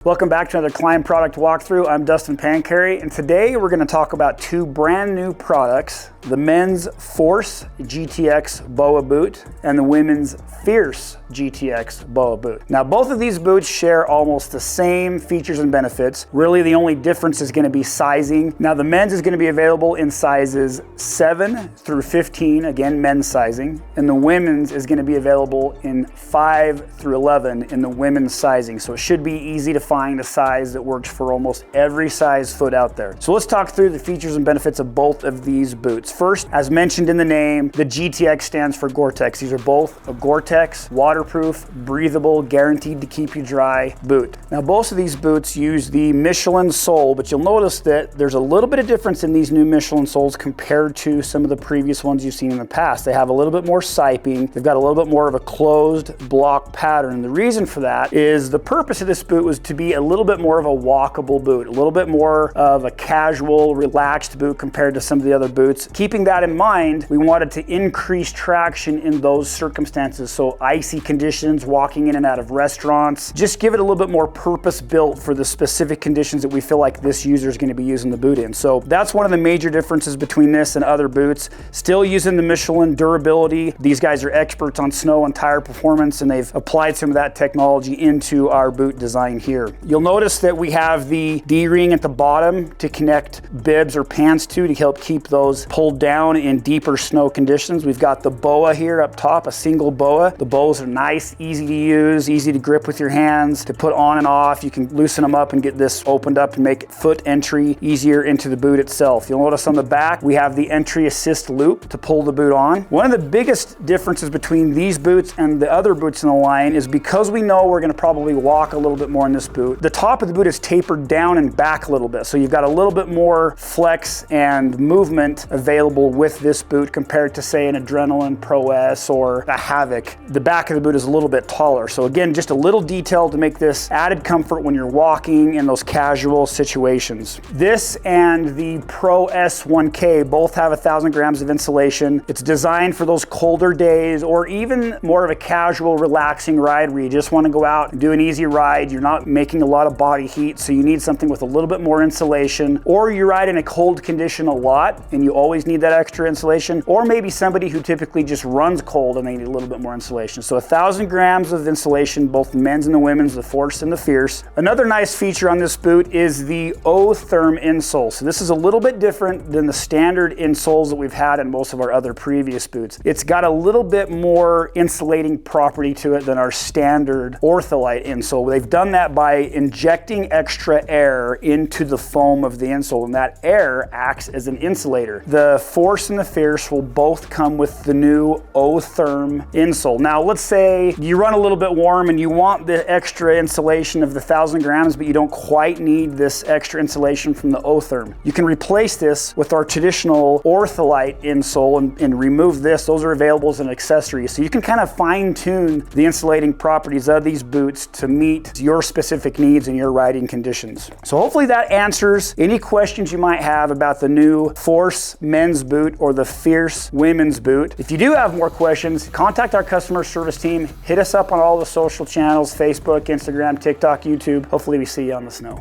Welcome back to another Klim product walkthrough. I'm Dustin Pancari, and today we're going to talk about two brand new products, the men's Force GTX BOA boot and the women's Fierce GTX BOA boot. Now both of these boots share almost the same features and benefits. Really the only difference is going to be sizing. Now the men's is going to be available in sizes 7 through 15, again men's sizing, and the women's is going to be available in 5 through 11 in the women's sizing. So it should be easy to find a size that works for almost every size foot out there. So let's talk through the features and benefits of both of these boots. First, as mentioned in the name, the GTX stands for Gore-Tex. These are both a Gore-Tex, waterproof, breathable, guaranteed to keep you dry boot. Now both of these boots use the Michelin sole, but you'll notice that there's a little bit of difference in these new Michelin soles compared to some of the previous ones you've seen in the past. They have a little bit more siping. They've got a little bit more of a closed block pattern. The reason for that is the purpose of this boot was to be a little bit more of a walkable boot, a little bit more of a casual, relaxed boot compared to some of the other boots. Keeping that in mind, we wanted to increase traction in those circumstances. So icy conditions, walking in and out of restaurants, just give it a little bit more purpose built for the specific conditions that we feel like this user is going to be using the boot in. So that's one of the major differences between this and other boots. Still using the Michelin durability. These guys are experts on snow and tire performance, and they've applied some of that technology into our boot design here. You'll notice that we have the D-ring at the bottom to connect bibs or pants to help keep those pulled down in deeper snow conditions. We've got the BOA here up top, a single BOA. The BOAs are nice, easy to use, easy to grip with your hands, to put on and off. You can loosen them up and get this opened up and make foot entry easier into the boot itself. You'll notice on the back, we have the entry assist loop to pull the boot on. One of the biggest differences between these boots and the other boots in the line is because we know we're going to probably walk a little bit more in this boot, the top of the boot is tapered down and back a little bit. So you've got a little bit more flex and movement available with this boot compared to say an Adrenaline Pro S or a Havoc. The back of the boot is a little bit taller. So again, just a little detail to make this added comfort when you're walking in those casual situations. This and the Pro S1K both have 1,000 grams of insulation. It's designed for those colder days or even more of a casual, relaxing ride where you just want to go out and do an easy ride. You're not making a lot of body heat, so you need something with a little bit more insulation, or you ride in a cold condition a lot and you always need that extra insulation, or maybe somebody who typically just runs cold and they need a little bit more insulation. So 1,000 grams of insulation, both the men's and the women's, the Force and the Fierce. Another nice feature on this boot is the O-Therm insole. So this is a little bit different than the standard insoles that we've had in most of our other previous boots. It's got a little bit more insulating property to it than our standard Ortholite insole. They've done that by injecting extra air into the foam of the insole, and that air acts as an insulator. The Force and the Fierce will both come with the new O-Therm insole. Now let's say you run a little bit warm and you want the extra insulation of the 1,000 grams, but you don't quite need this extra insulation from the O-Therm. You can replace this with our traditional Ortholite insole and remove this. Those are available as an accessory. So you can kind of fine tune the insulating properties of these boots to meet your specific needs and your riding conditions. So hopefully that answers any questions you might have about the new Force men's boot or the Fierce women's boot. If you do have more questions, contact our customer service team. Hit us up on all the social channels, Facebook, Instagram, TikTok, YouTube. Hopefully we see you on the snow.